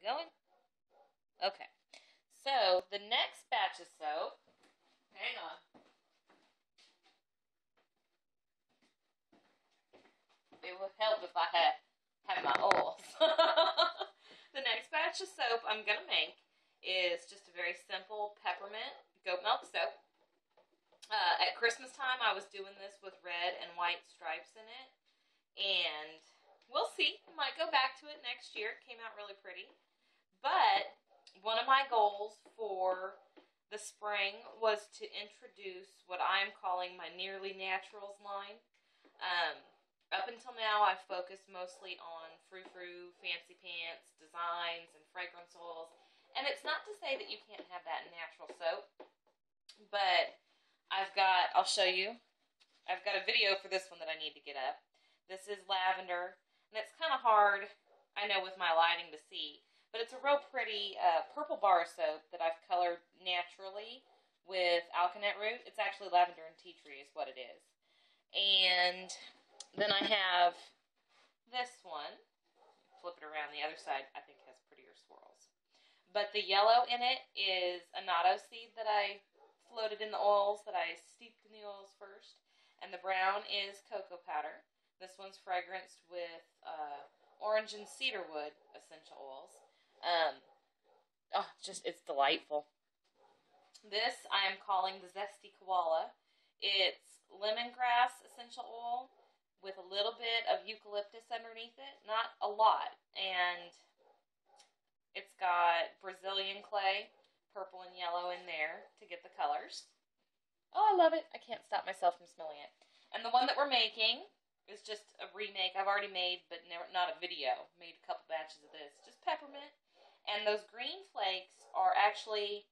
going? Okay. So, the next batch of soap, hang on. It would help if I had my oils. The next batch of soap I'm going to make is just a very simple peppermint goat milk soap. At Christmas time, I was doing this with red and white stripes in it. And we'll see. I might go back to it next year. It came out really pretty. But one of my goals for the spring was to introduce what I'm calling my Nearly Naturals line. Up until now, I've focused mostly on frou-frou, fancy pants, designs, and fragrance oils. And it's not to say that you can't have that in natural soap, but I'll show you. I've got a video for this one that I need to get up. This is lavender, and it's kind of hard, I know, with my lighting to see, but it's a real pretty purple bar soap that I've colored naturally with alkanet root. It's actually lavender and tea tree is what it is. And then I have this one. Flip it around. The other side, I think, has prettier swirls. But the yellow in it is annatto seed that I floated in the oils, that I steeped in the oils first. And the brown is cocoa powder. This one's fragranced with orange and cedarwood essential oils. It's delightful. This I am calling the Zesty Koala. It's lemongrass essential oil with a little bit of eucalyptus underneath it. Not a lot. And it's got Brazilian clay, purple and yellow in there to get the colors. Oh, I love it. I can't stop myself from smelling it. And the one that we're making is just a remake. I've already made, but not a video. Made a couple batches of this. Just peppermint. And those green flakes are actually,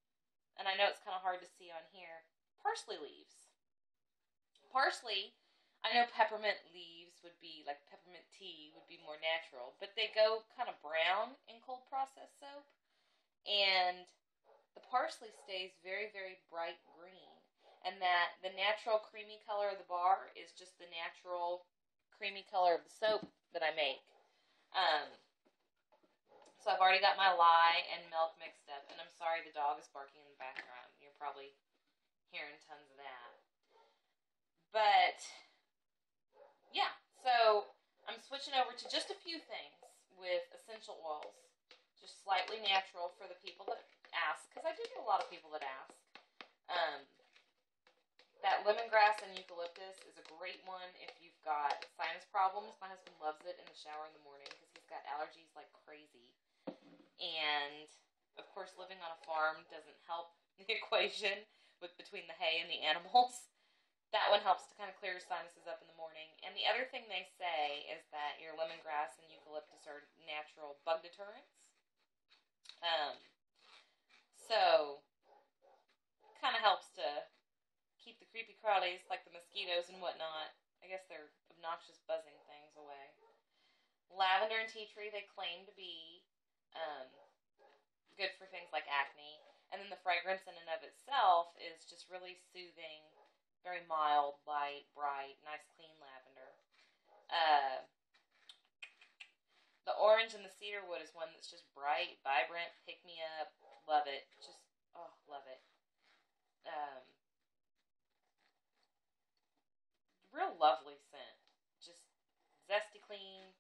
and I know it's kind of hard to see on here, parsley leaves. Parsley, I know peppermint leaves would be, like peppermint tea would be more natural, but they go kind of brown in cold processed soap. And the parsley stays very, very bright green. And that the natural creamy color of the bar is just the natural creamy color of the soap that I make. So I've already got my lye and milk mixed up. And I'm sorry the dog is barking in the background. You're probably hearing tons of that. But, yeah. So I'm switching over to just a few things with essential oils. Just slightly natural for the people that ask. Because I do get a lot of people that ask. That lemongrass and eucalyptus is a great one if you've got sinus problems. My husband loves it in the shower in the morning because he's got allergies like crazy. And, of course, living on a farm doesn't help the equation between the hay and the animals. That one helps to kind of clear your sinuses up in the morning. And the other thing they say is that your lemongrass and eucalyptus are natural bug deterrents. So, kind of helps to keep the creepy crawlies like the mosquitoes and whatnot. I guess they're obnoxious buzzing things away. Lavender and tea tree, they claim to be good for things like acne. And then the fragrance in and of itself is just really soothing, very mild, light, bright, nice clean lavender. The orange and the cedarwood is one that's just bright, vibrant, pick me up, love it. Just, oh, love it. Real lovely scent. Just zesty clean.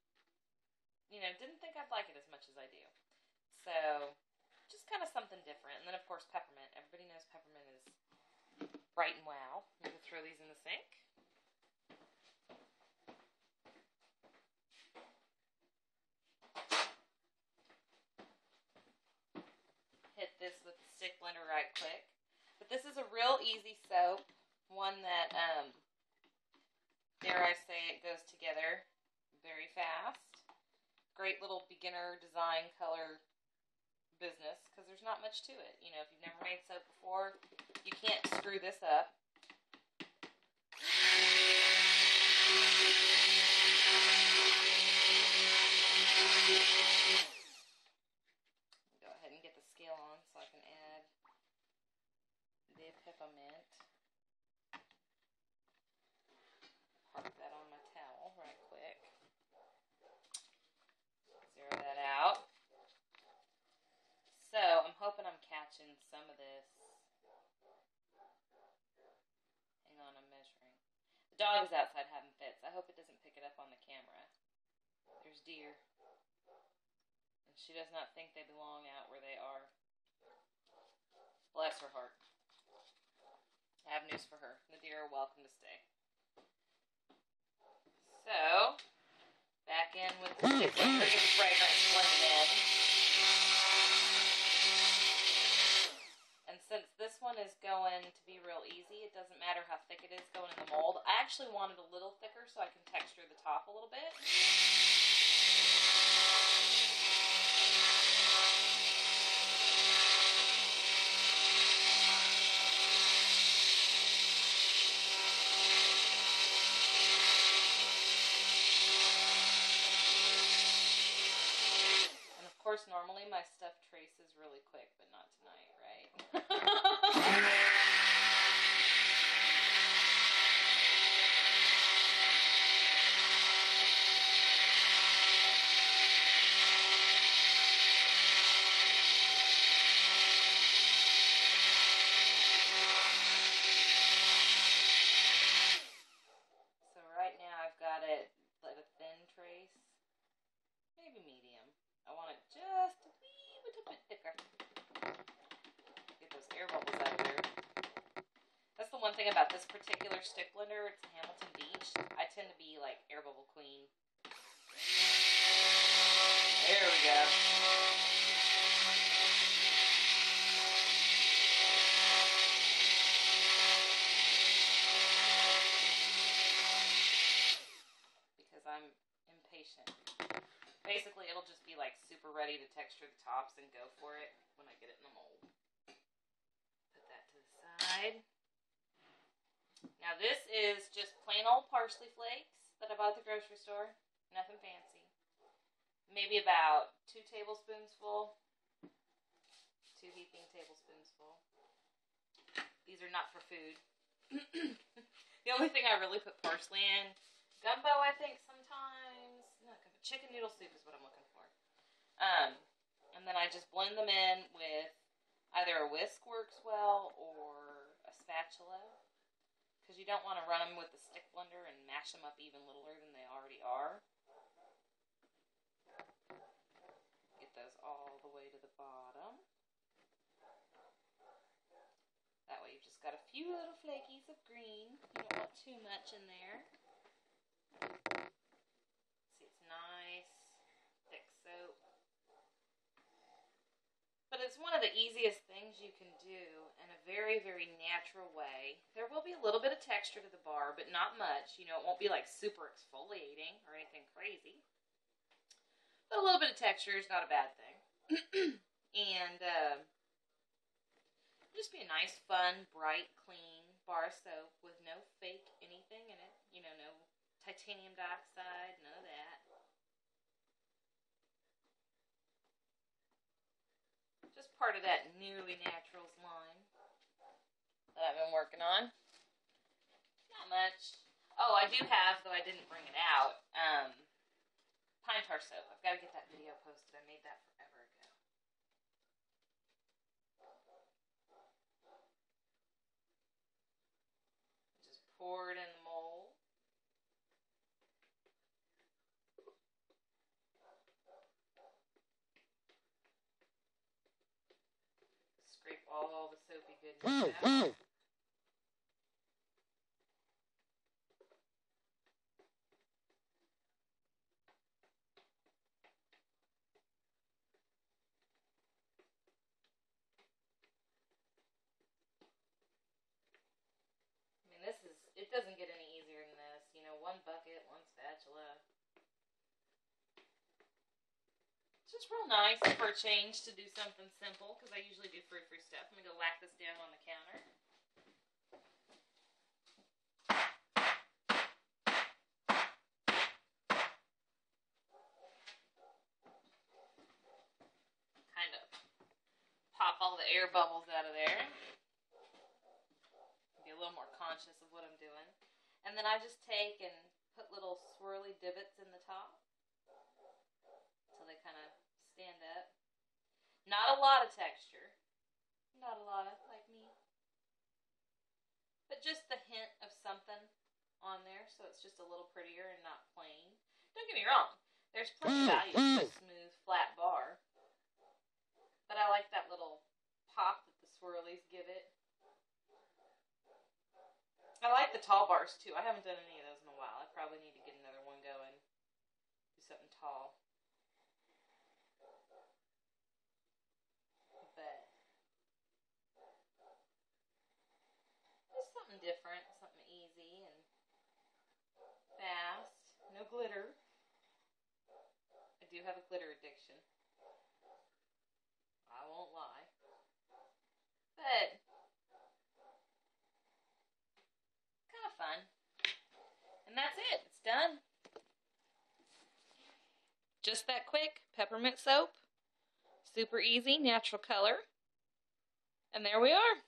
You know, didn't think I'd like it as much as I do. So, just kind of something different. And then, of course, peppermint. Everybody knows peppermint is bright and wow. I'm going to throw these in the sink. Hit this with the stick blender right quick. But this is a real easy soap. One that, dare I say, it goes together very fast. Great little beginner design color business because there's not much to it. You know, if you've never made soap before, you can't screw this up. Go ahead and get the scale on so I can add the peppermint. Park that on my towel right quick. Zero that out. dog is outside having fits. I hope it doesn't pick it up on the camera. There's deer. And she does not think they belong out where they are. Bless her heart. I have news for her. The deer are welcome to stay. So, back in with the stick blender to get the fragrance blended in. And since this one is going to be real easy, it doesn't matter how thick it is going in the mold. I actually want it a little thicker so I can texture the top a little bit. Of course, normally my stuff traces really quick, but not tonight, right? So right now I've got it like a thin trace, maybe medium. I want it just a wee little bit thicker. Get those air bubbles out of there. That's the one thing about this particular stick blender. It's Hamilton Beach. I tend to be like air bubble queen. There we go. Because I'm impatient. Basically, it'll just be like super ready to texture the tops and go for it when I get it in the mold. Put that to the side. Now this is just plain old parsley flakes that I bought at the grocery store. Nothing fancy. Maybe about 2 tablespoons full. 2 heaping tablespoons full. These are not for food. The only thing I really put parsley in, gumbo I think sometimes. Not gumbo. Chicken noodle soup is what I'm looking for. And then I just blend them in with either a whisk works well or a spatula. Because you don't want to run them with the stick blender and mash them up even littler than they already are. Get those all the way to the bottom. That way you've just got a few little flakies of green. You don't want too much in there. See, it's nice, thick soap. But it's one of the easiest things you can do in a very, very natural way. There will be a little bit of texture to the bar, but not much. You know, it won't be like super exfoliating or anything crazy. But a little bit of texture is not a bad thing. And just be a nice, fun, bright, clean bar of soap with no fake anything in it. You know, no titanium dioxide, none of that. Just part of that Nearly Naturals line that I've been working on. Not much. Oh, I do have, though I didn't bring it out, pine tar soap. I've got to get that video posted. I made that forever ago. Just pour it in the mold. Scrape all the soapy goodness out. It doesn't get any easier than this. You know, 1 bucket, 1 spatula. It's just real nice for a change to do something simple, because I usually do frou-frou stuff. I'm going to go whack this down on the counter. Kind of pop all the air bubbles out of there. Be a little more conscious of what I'm doing. And then I just take and put little swirly divots in the top so they kind of stand up. Not a lot of texture. Not a lot, like me. But just the hint of something on there. it's just a little prettier and not plain. Don't get me wrong. There's plenty of value to a smooth, flat bar. But I like that little pop that the swirlies give it. I like the tall bars too. I haven't done any of those in a while. I probably need to get another one going. Do something tall. But just something different, something easy and fast. No glitter. I do have a glitter addiction. I won't lie. But kind of fun. And that's it. It's done. Just that quick. Peppermint soap. Super easy, natural color. And there we are.